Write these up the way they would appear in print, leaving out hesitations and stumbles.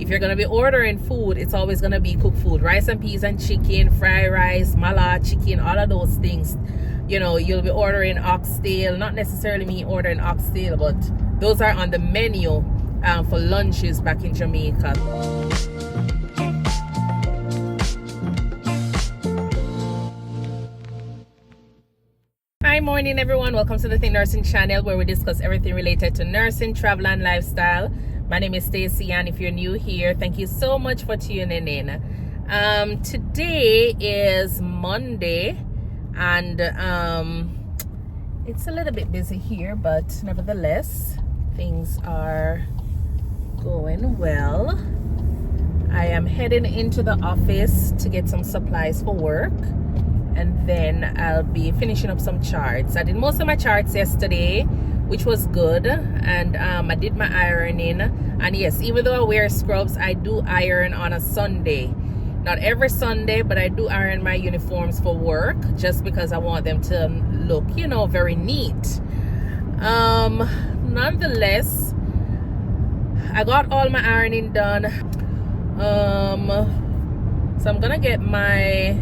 if you're going to be ordering food, it's always going to be cooked food. Rice and peas and chicken, fried rice, mala, chicken, all of those things. You know, you'll be ordering oxtail. Not necessarily me ordering oxtail, but those are on the menu for lunches back in Jamaica. Hi, morning everyone. Welcome to the Think Nursing channel, where we discuss everything related to nursing, travel, and lifestyle. My name is Stacy, and if you're new here, thank you so much for tuning in. Today is Monday, and it's a little bit busy here, but nevertheless, things are going well. I am heading into the office to get some supplies for work, and then I'll be finishing up some charts. I did most of my charts yesterday, which was good, and I did my ironing. And yes, even though I wear scrubs, I do iron on a Sunday. Not every Sunday, but I do iron my uniforms for work, just because I want them to look, you know, very neat. Nonetheless, I got all my ironing done. So I'm gonna get my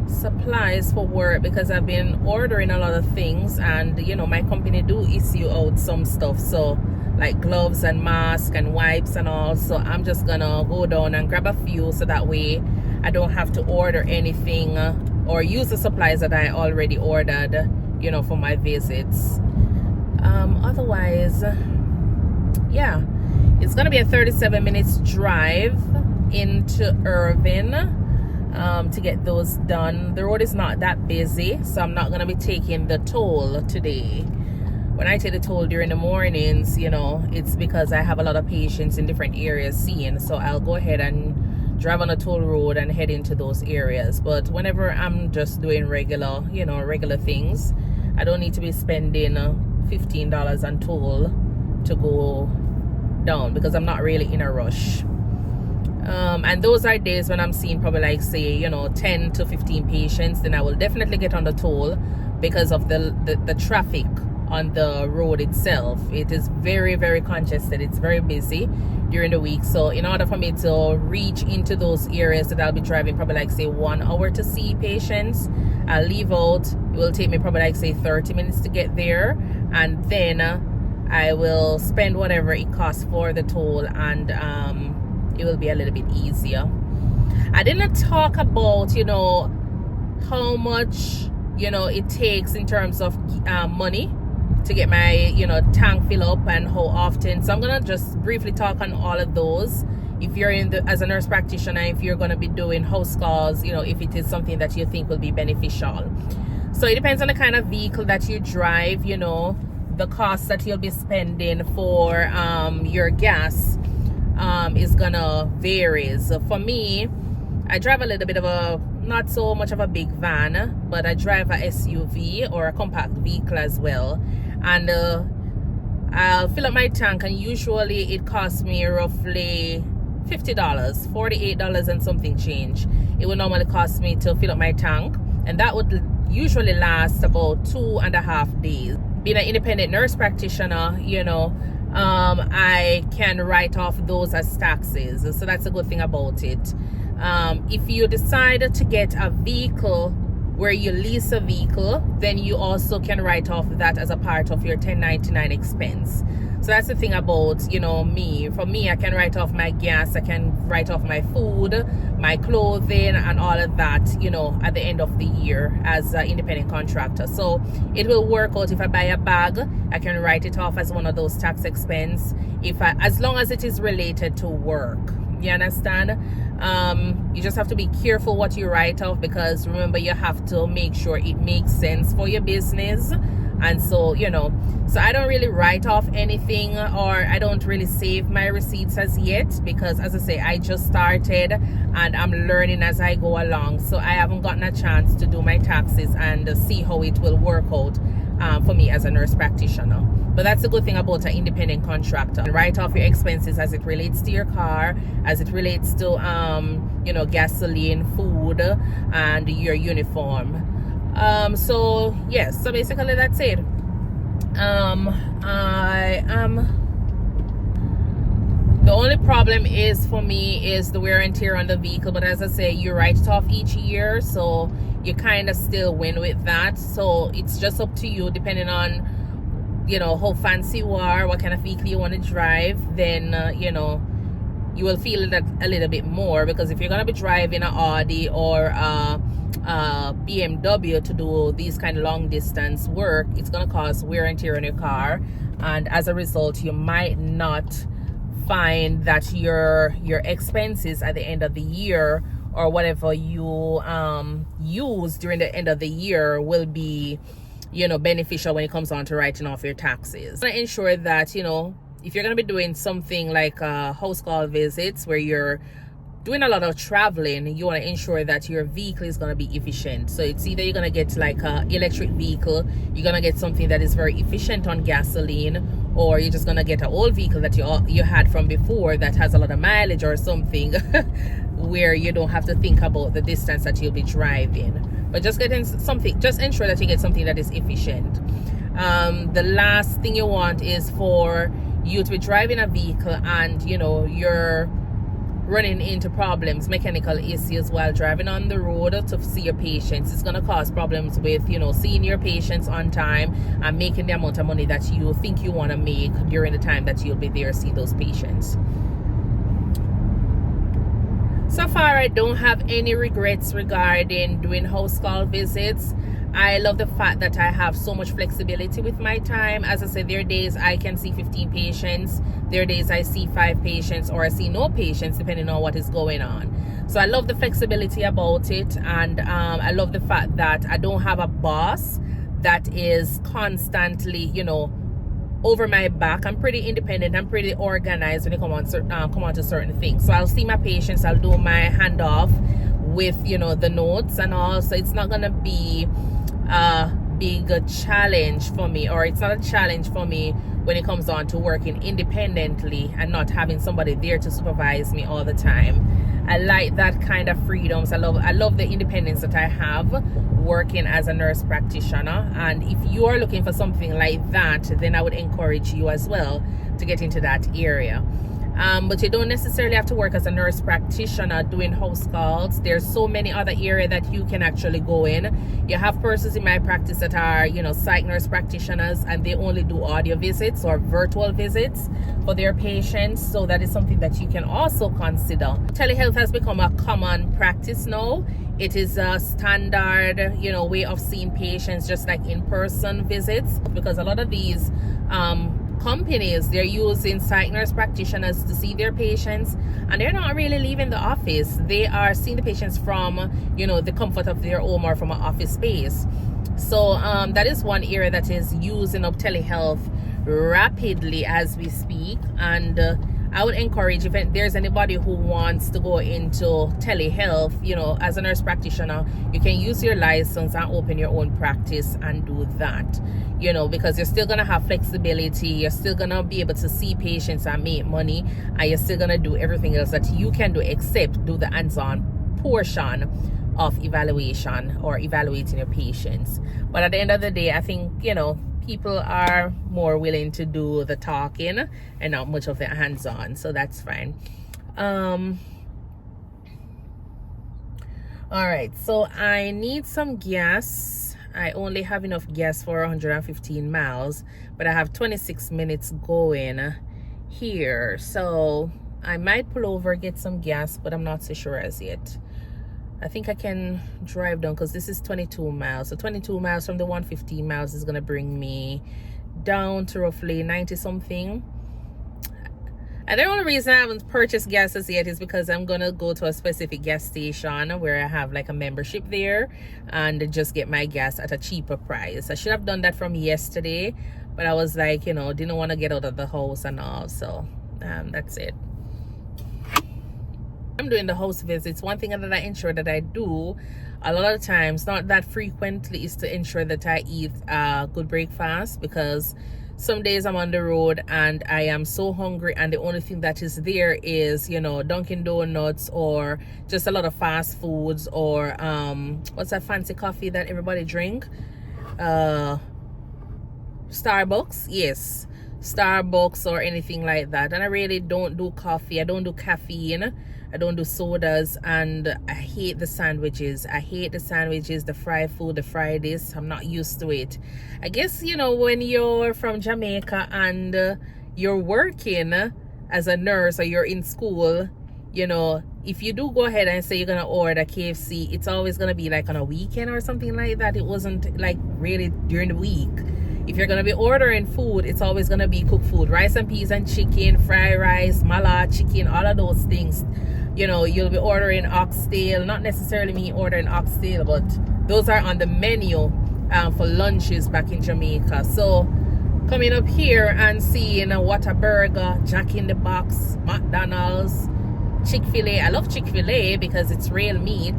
supplies for work, because I've been ordering a lot of things, and you know, my company do issue out some stuff, so like gloves and masks and wipes and all. So I'm just gonna go down and grab a few, so that way I don't have to order anything or use the supplies that I already ordered, you know, for my visits. Otherwise, yeah, it's gonna be a 37 minutes drive into Irving to get those done. The road is not that busy, so I'm not going to be taking the toll today. When I take the toll during the mornings, you know, it's because I have a lot of patients in different areas seeing, so I'll go ahead and drive on a toll road and head into those areas. But whenever I'm just doing regular, you know, regular things, I don't need to be spending $15 on toll to go down, because I'm not really in a rush. And those are days when I'm seeing probably, like, say, you know, 10 to 15 patients, then I will definitely get on the toll, because of the traffic on the road itself. It is very, very congested. It's very busy during the week. So in order for me to reach into those areas that I'll be driving probably, like, say, 1 hour to see patients, I'll leave out. It will take me probably, like, say, 30 minutes to get there, and then I will spend whatever it costs for the toll, and it will be a little bit easier. I didn't talk about, you know, how much, you know, it takes in terms of money to get my, you know, tank fill up, and how often. So I'm gonna just briefly talk on all of those. If you're as a nurse practitioner, if you're gonna be doing house calls, you know, if it is something that you think will be beneficial. So it depends on the kind of vehicle that you drive, you know, the cost that you'll be spending for your gas is gonna vary. So for me, I drive a little bit of a, not so much of a big van, but I drive a SUV or a compact vehicle as well, and I'll fill up my tank, and usually it costs me roughly $50, $48 and something change. It would normally cost me to fill up my tank, and that would usually last about 2.5 days. Being an independent nurse practitioner, you know, I can write off those as taxes, so that's a good thing about it. If you decide to get a vehicle where you lease a vehicle, then you also can write off that as a part of your 1099 expense. So that's the thing about, you know, me. For me, I can write off my gas, I can write off my food, my clothing, and all of that, you know, at the end of the year as an independent contractor. So it will work out. If I buy a bag, I can write it off as one of those tax expense, as long as it is related to work. You understand? You just have to be careful what you write off, because remember, you have to make sure it makes sense for your business. And so, you know, so I don't really write off anything, or I don't really save my receipts as yet, because as I say, I just started and I'm learning as I go along. So I haven't gotten a chance to do my taxes and see how it will work out for me as a nurse practitioner. But that's the good thing about an independent contractor. Write off your expenses as it relates to your car, as it relates to you know, gasoline, food, and your uniform. So yes, so basically that's it. I am The only problem is for me is the wear and tear on the vehicle, but as I say, you write it off each year, so you kind of still win with that. So it's just up to you, depending on, you know, how fancy you are, what kind of vehicle you want to drive. Then you know, you will feel that a little bit more, because if you're going to be driving an Audi or a BMW to do these kind of long distance work, it's going to cause wear and tear on your car, and as a result you might not find that your expenses at the end of the year, or whatever you use during the end of the year, will be, you know, beneficial when it comes on to writing off your taxes. Want to ensure that, you know, if you're going to be doing something like house call visits where you're doing a lot of traveling, you want to ensure that your vehicle is going to be efficient. So it's either you're going to get like an electric vehicle, you're going to get something that is very efficient on gasoline, or you're just going to get an old vehicle that you had from before that has a lot of mileage or something where you don't have to think about the distance that you'll be driving. But just getting something, just ensure that you get something that is efficient. The last thing you want is for you to be driving a vehicle and, you know, you're running into problems, mechanical issues while driving on the road to see your patients. It's going to cause problems with, you know, seeing your patients on time and making the amount of money that you think you want to make during the time that you'll be there to see those patients. So far, I don't have any regrets regarding doing house call visits. I love the fact that I have so much flexibility with my time. As I said, there are days I can see 15 patients. There are days I see 5 patients, or I see no patients, depending on what is going on. So I love the flexibility about it. And I love the fact that I don't have a boss that is constantly, you know, over my back. I'm pretty independent. I'm pretty organized when it come on to certain things. So I'll see my patients. I'll do my handoff with, you know, the notes and all. So it's not gonna be a big challenge for me, or it's not a challenge for me when it comes on to working independently and not having somebody there to supervise me all the time. I like that kind of freedoms. I love the independence that I have working as a nurse practitioner. And if you are looking for something like that, then I would encourage you as well to get into that area. But you don't necessarily have to work as a nurse practitioner doing house calls. There's so many other areas that you can actually go in. You have persons in my practice that are, you know, psych nurse practitioners, and they only do audio visits or virtual visits for their patients. So that is something that you can also consider. Telehealth has become a common practice now. It is a standard, you know, way of seeing patients, just like in-person visits, because a lot of these companies, they're using psych nurse practitioners to see their patients, and they're not really leaving the office. They are seeing the patients from, you know, the comfort of their home or from an office space. So that is one area that is using up telehealth rapidly as we speak. And I would encourage, if there's anybody who wants to go into telehealth, you know, as a nurse practitioner, you can use your license and open your own practice and do that, you know, because you're still going to have flexibility. You're still going to be able to see patients and make money, and you're still going to do everything else that you can do except do the hands-on portion of evaluation or evaluating your patients. But at the end of the day, I think, you know, people are more willing to do the talking and not much of the hands-on, so that's fine. All right, so I need some gas. I only have enough gas for 115 miles, but I have 26 minutes going here, so I might pull over, get some gas, but I'm not so sure as yet. I think I can drive down because this is 22 miles. So 22 miles from the 115 miles is going to bring me down to roughly 90 something. And the only reason I haven't purchased gas as yet is because I'm going to go to a specific gas station where I have like a membership there and just get my gas at a cheaper price. I should have done that from yesterday, but I was like, you know, didn't want to get out of the house and all. So that's it. I'm doing the house visits. One thing that I ensure that I do a lot of times, not that frequently, is to ensure that I eat a good breakfast, because some days I'm on the road and I am so hungry and the only thing that is there is, you know, Dunkin' Donuts or just a lot of fast foods, or what's that fancy coffee that everybody drink? Starbucks. Yes. Starbucks or anything like that. And I really don't do coffee. I don't do caffeine. I don't do sodas. And I hate the sandwiches. I hate the sandwiches, the fried food, the fried this. I'm not used to it. I guess, you know, when you're from Jamaica and you're working as a nurse or you're in school, you know, if you do go ahead and say you're gonna order KFC, it's always gonna be like on a weekend or something like that. It wasn't like really during the week. If you're gonna be ordering food, it's always gonna be cooked food, rice and peas and chicken, fried rice, mala, chicken, all of those things. You know, you'll be ordering oxtail, not necessarily me ordering oxtail, but those are on the menu for lunches back in Jamaica. So coming up here and seeing Whataburger, Jack in the Box, McDonald's, Chick-fil-A. I love Chick-fil-A because it's real meat.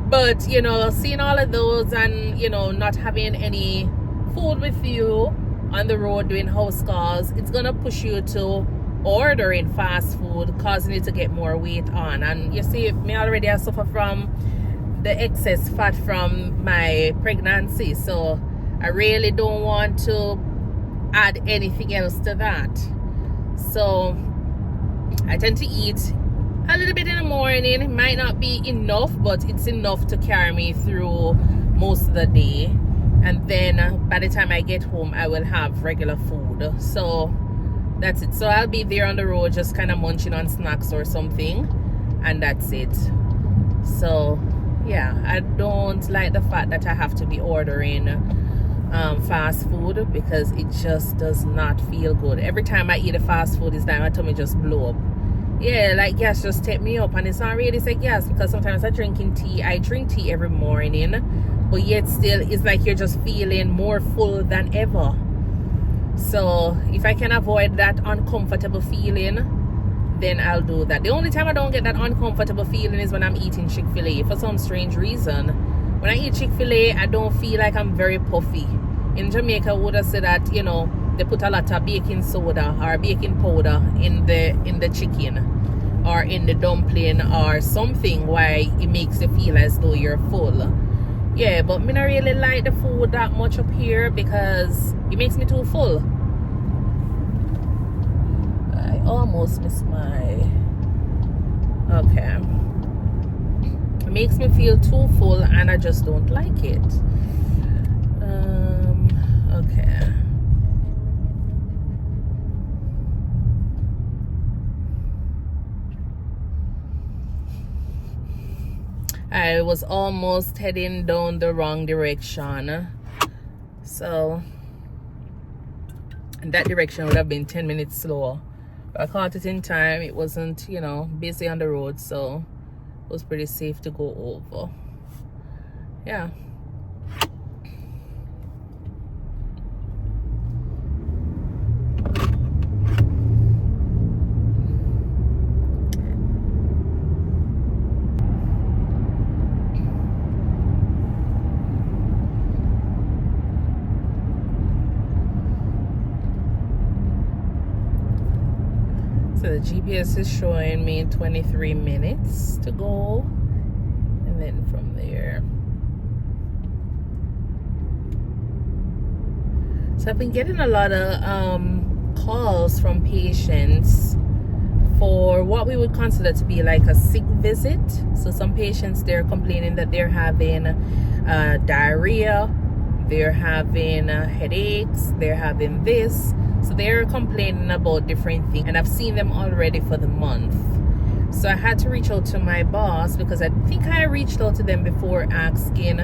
But, you know, seeing all of those and, you know, not having any food with you on the road doing house calls, it's going to push you to ordering fast food, causing you to get more weight on. And you see, me already I suffer from the excess fat from my pregnancy. So I really don't want to add anything else to that. So I tend to eat a little bit in the morning. It might not be enough, but it's enough to carry me through most of the day. And then by the time I get home, I will have regular food. So that's it. So I'll be there on the road just kind of munching on snacks or something, and that's it. So yeah, I don't like the fact that I have to be ordering fast food because it just does not feel good. Every time I eat a fast food, it's like my tummy just blow up. Yeah, like gas just take me up, and it's not really say gas because sometimes I drink tea every morning, but yet still it's like you're just feeling more full than ever. So if I can avoid that uncomfortable feeling, then I'll do that. The only time I don't get that uncomfortable feeling is when I'm eating Chick-fil-A. For some strange reason, when I eat Chick-fil-A, I don't feel like I'm very puffy. In Jamaica, I would have said that, you know, they put a lot of baking soda or baking powder in the chicken or in the dumpling or something, why it makes you feel as though you're full. Yeah, but me not really like the food that much up here because it makes me too full. I almost missed my... Okay. It makes me feel too full and I just don't like it. Okay. I was almost heading down the wrong direction. So that direction would have been 10 minutes slower. But I caught it in time. It wasn't, you know, busy on the road, so it was pretty safe to go over. Yeah. So the GPS is showing me 23 minutes to go, and then from there. So I've been getting a lot of calls from patients for what we would consider to be like a sick visit. So some patients, they're complaining that they're having diarrhea, they're having headaches, they're having this. So they're complaining about different things, and I've seen them already for the month. So I had to reach out to my boss because I think I reached out to them before asking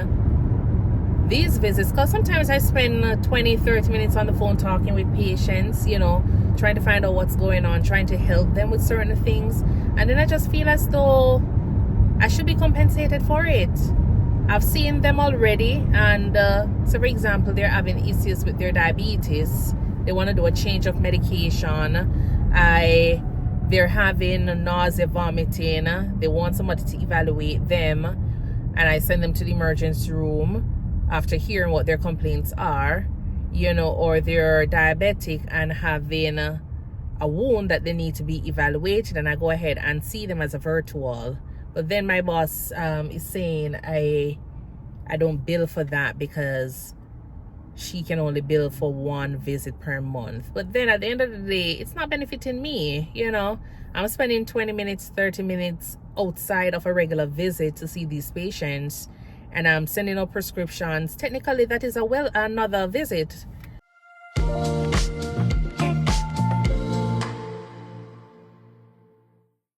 these visits, because sometimes I spend 20-30 minutes on the phone talking with patients, you know, trying to find out what's going on, trying to help them with certain things, and then I just feel as though I should be compensated for it. I've seen them already, and so for example, they're having issues with their diabetes. They want to do a change of medication. They're having nausea, vomiting. They want somebody to evaluate them, and I send them to the emergency room after hearing what their complaints are, you know, or they're diabetic and having a wound that they need to be evaluated, and I go ahead and see them as a virtual. But then my boss is saying I don't bill for that because she can only bill for one visit per month. But then at the end of the day, it's not benefiting me, you know. I'm spending 20 minutes, 30 minutes outside of a regular visit to see these patients, and I'm sending out prescriptions. Technically, that is another visit.